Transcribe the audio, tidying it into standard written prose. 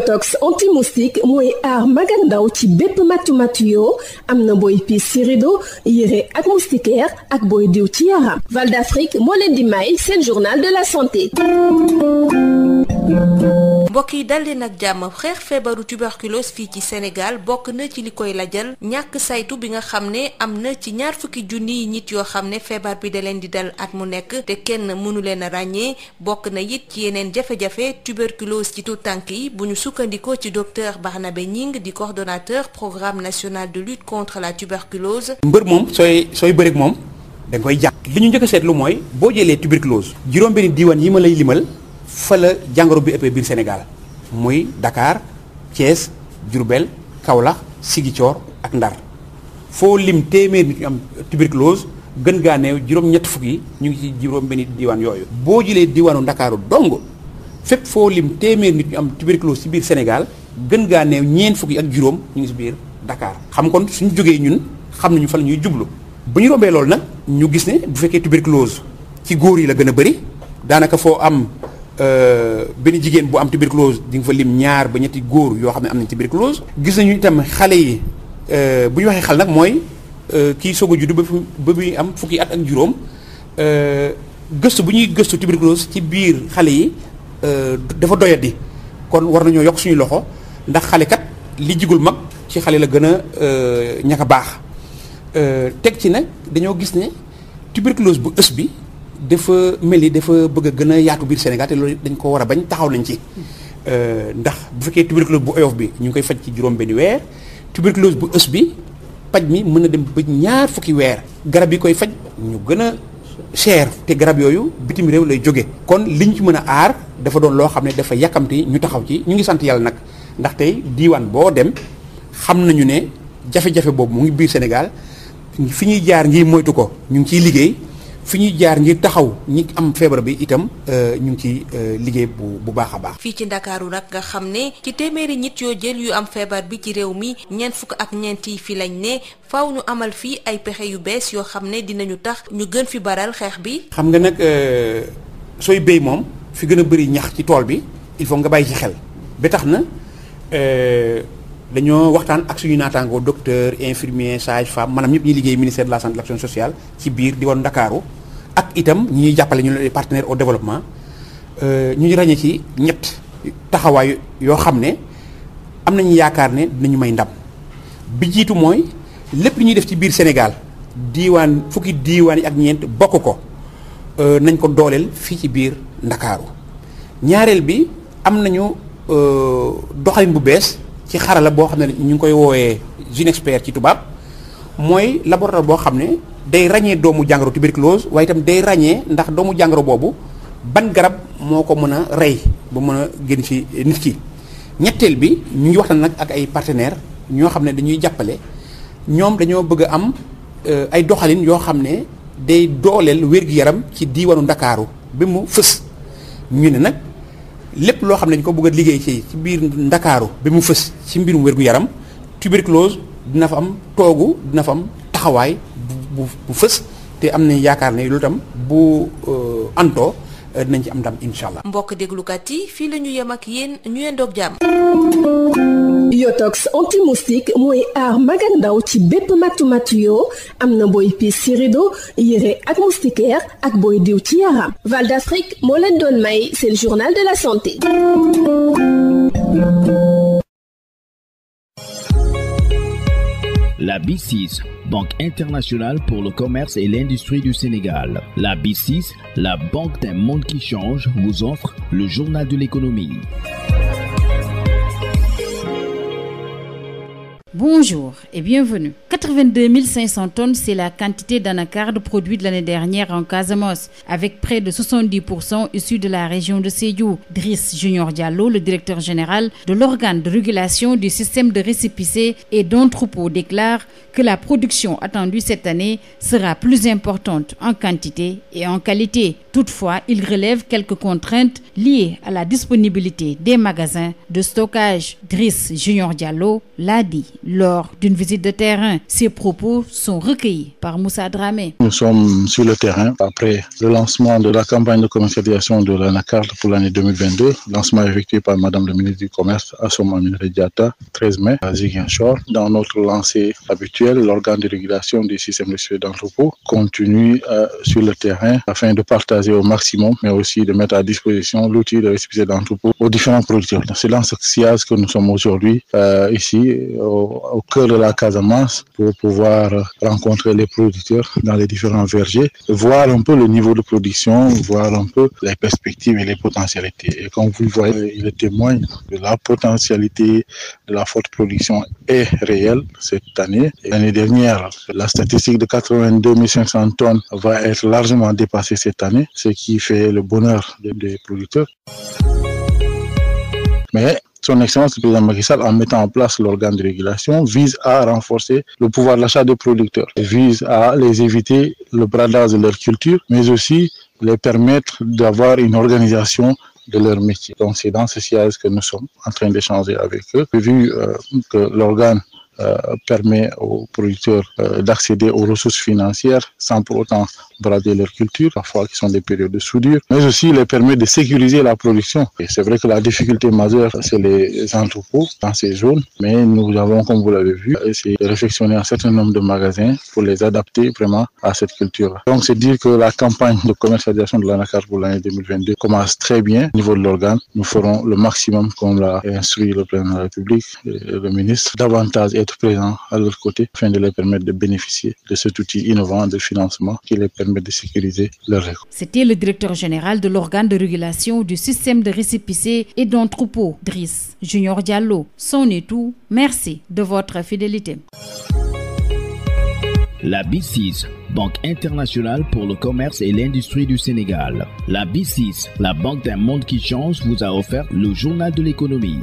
Yotox anti-moustique mooy aar mag ak ndaw ci bépp matu-matu yoo am na booy piis ci rido yére ak moustiquaire ak booy diw ci yaram. Val d'Afrique moo leen di may seen journal de la santé. mbokk yi dal leen ak jàmm xeex feebaru tuberculose fii ci Sénégal bokk na ci li koy lajal ñàkk saytu bi nga xam ne am na ci 20 junniy nit yoo xam ne feebar bi da leen di dal at mu nekk te kenn mënu leen a ràññee bokk na it ci yeneen jafe-jafe tuberculose ci tout tànk yi bu ñu sukkandikoo ci docteur Barnabé Gning di coordonnateur programme national de lutte contre la tuberculose. mbër moom sooy bëreeg moom da nga koy jàpp. li ñu njëkk a seetlu mooy boo jëlee tuberculose juróom-benni diiwaan yi ma lay limal. fa la jàngoro bi ëppee biir Sénégal muy Dakar Thiès Diourbel Kaolack Ziguinchor ak Ndar foo lim téeméer nit ñu am tuberculose gën gaa neew juróom-ñett fukk yi ñu ngi ci juróom-benni diwaan yooyu. boo jëlee diwaanu Ndakaaru dong fépp foo lim téeméer nit ñu am tuberculose ci biir Sénégal gën gaa neew ñeent fukk yi ak juróom ñu ngi ci biir Dakar. xam kon suñu jógee ñun xam nañu fa la ñuy jublu bu ñu rombee loolu nag ñu gis ne bu fekkee tuberculose ci góor yi la gën a bëri daanaka foo am. benn jigéen bu am tuberculose di nga fa lim 2 ba 3 góor yoo xam ne am nañ tuberculose. gis nañu itam xale yi bu ñu waxee xal nag mooy kii soog a judd ba muy am fukki at ak juróom gëstu bu ñuy gëstu tuberculose ci biir xale yi dafa doyadi kon war nañoo yokk suñu loxo ndax xale kat li jigul mag ci xale la gën a ñàkk a baax teg ci nag dañoo gis ne tuberculose bu ës bi. dafa mel ni dafa bëgg a gën a yaatu biir Sénégal te loolu dañ ko war a bañ taxaw nañ ci ndax bu fekkee tuberculose bu oyof bi ñu ngi koy faj ci juróom-benni weer tuberculose bu ës bi paj mi mën na dem ba 2 fukki weer garab yi koy faj ñu gën a cher te garab yooyu bitim réew lay jóge kon liñ ci mën a aar dafa doon loo xam ne dafa yàkkamti ñu taxaw ci ñu ngi sant yàlla nag ndax tey diiwaan boo dem xam nañu ne jafe-jafe boobu mu ngi biir Sénégal fi ñuy jaar ngir moytu ko ñu ngi ciy liggéey fi ñuy jaar ngir taxaw ñi am feebar bi itam ñu ngi ci liggéey bu baax a baax. fii ci Ndakaaru nag nga xam ne ci téeméeri nit yoo jël yu am feebar bi ci réew mi ñeent yi fi lañ ne faaw ñu amal fii ay pexe yu bees yoo xam ne dinañu tax ñu gën fi baral xeex bi. xam nga nag sooy béy moom fi gën a bëri ñax ci tool bi il faut nga bàyyi ci xel ba tax na dañoo waxtaan ak suñu naataangoo docteur infirmier sage-femme maanaam ñëpp ñuy liggéey ministère de la santé et de l'action sociale ci biir diwaanu Ndakaaru ak itam ñi ñuy jàppale ñu les partenaires au développement ñu ngi ràññee ci ñett taxawaay yoo xam ne am nañu yaakaar ne dinañu may ndam bi jiitu mooy lépp li ñuy def ci biir Sénégal fukki diiwaan yi ak ñeent bokk ko nañ ko dooleel fii ci biir Ndakaaru ñaareel bi am nañu doxalin bu bees ci xarala boo xam ne ñu ngi koy woowee Ginexpert ci tubaab mooy laboratoire boo xam ne day ràññee doomu jàngoro tuberculose waaye itam day ràññee ndax doomu jàngoro boobu ban garab moo ko mën a rey ba mën a génn ci nit ki. ñetteel bi ñu ngi waxtaan nag ak ay partenaires ñoo xam ne dañuy jàppale ñoom dañoo bëgg a am ay doxalin yoo xam ne day dooleel wér-gu-yaram ci diiwaanu Ndakaaru ba mu fës ñu ne nag. lépp loo xam ne dañu ko bëgg a liggéey ci biir Ndakaaru ba mu fës ci mbirum wér-gu-yaram tuberculose dina fa am toogu dina fa am taxawaay bu fës te am nañ yaakaar ne loolu tam bu antoo dinañ ci am ndam incha allah. mbokk déglukat yi fii la ñu yem ak yéen ñu yendoog jàmm. Yotox anti-moustique mooy aar mag ak ndaw ci bépp matu-matu yoo am na booy piis ci rido yére ak moustiquaire ak booy diw ci yaram. Val d'Afrique moo leen doon may seen journal de la santé. La BICIS, Banque internationale pour le commerce et l'industrie du Sénégal. La BICIS, la banque d'un monde qui change, vous offre le journal de l'économie. Bonjour et bienvenue. 82 500 tonnes, c'est la quantité d'anacarde produite l'année dernière en Casamance, avec près de 70% issus de la région de Sédhiou. Driss Junior Diallo, le directeur général de l'organe de régulation du système de récépissé et d'entrepôt, déclare que la production attendue cette année sera plus importante en quantité et en qualité. Toutefois, il relève quelques contraintes liées à la disponibilité des magasins de stockage. Driss Junior Diallo l'a dit. lors d'une visite de terrain. Ces propos sont recueillis par Moussa Dramé. Nous sommes sur le terrain après le lancement de la campagne de commercialisation de l'anacarde pour l'année 2022, lancement effectué par Madame le ministre du Commerce Assoma Aminata Diatta, 13 mai à Ziguinchor. Dans notre lancée habituelle, l'organe de régulation du système de suivi d'entrepôt continue sur le terrain afin de partager au maximum, mais aussi de mettre à disposition l'outil de récépissé d'entrepôt aux différents producteurs. C'est dans ce sillage que nous sommes aujourd'hui ici au cœur de la Casamance pour pouvoir rencontrer les producteurs dans les différents vergers, voir un peu le niveau de production, voir un peu les perspectives et les potentialités. Et comme vous le voyez, il témoigne de la potentialité de la forte production est réelle cette année. L'année dernière, la statistique de 82 500 tonnes va être largement dépassée cette année, ce qui fait le bonheur des producteurs. Mais son Excellence le président Macky Sall, en mettant en place l'organe de régulation, vise à renforcer le pouvoir d'achat des producteurs, vise à les éviter le bradage de leur culture, mais aussi les permettre d'avoir une organisation de leur métier. Donc c'est dans ce sillage que nous sommes en train d'échanger avec eux. Vu que l'organe permet aux producteurs d'accéder aux ressources financières sans pour autant brader leur culture, parfois qui sont des périodes de soudure, mais aussi les permet de sécuriser la production. Et c'est vrai que la difficulté majeure, c'est les entrepôts dans ces zones, mais nous avons, comme vous l'avez vu, essayé de réfectionner un certain nombre de magasins pour les adapter vraiment à cette culture. Donc c'est dire que la campagne de commercialisation de l'anacarde pour l'année 2022 commence très bien au niveau de l'organe. Nous ferons le maximum, comme l'a instruit le président de la République et le ministre, davantage être présents à leur côté afin de leur permettre de bénéficier de cet outil innovant de financement qui les permet de sécuriser leurs récoltes. C'était le directeur général de l'organe de régulation du système de récépissé et d'entrepôt, Driss Junior Diallo. C'en est tout. Merci de votre fidélité. La B6, Banque internationale pour le commerce et l'industrie du Sénégal. La B6, la banque d'un monde qui change, vous a offert le journal de l'économie.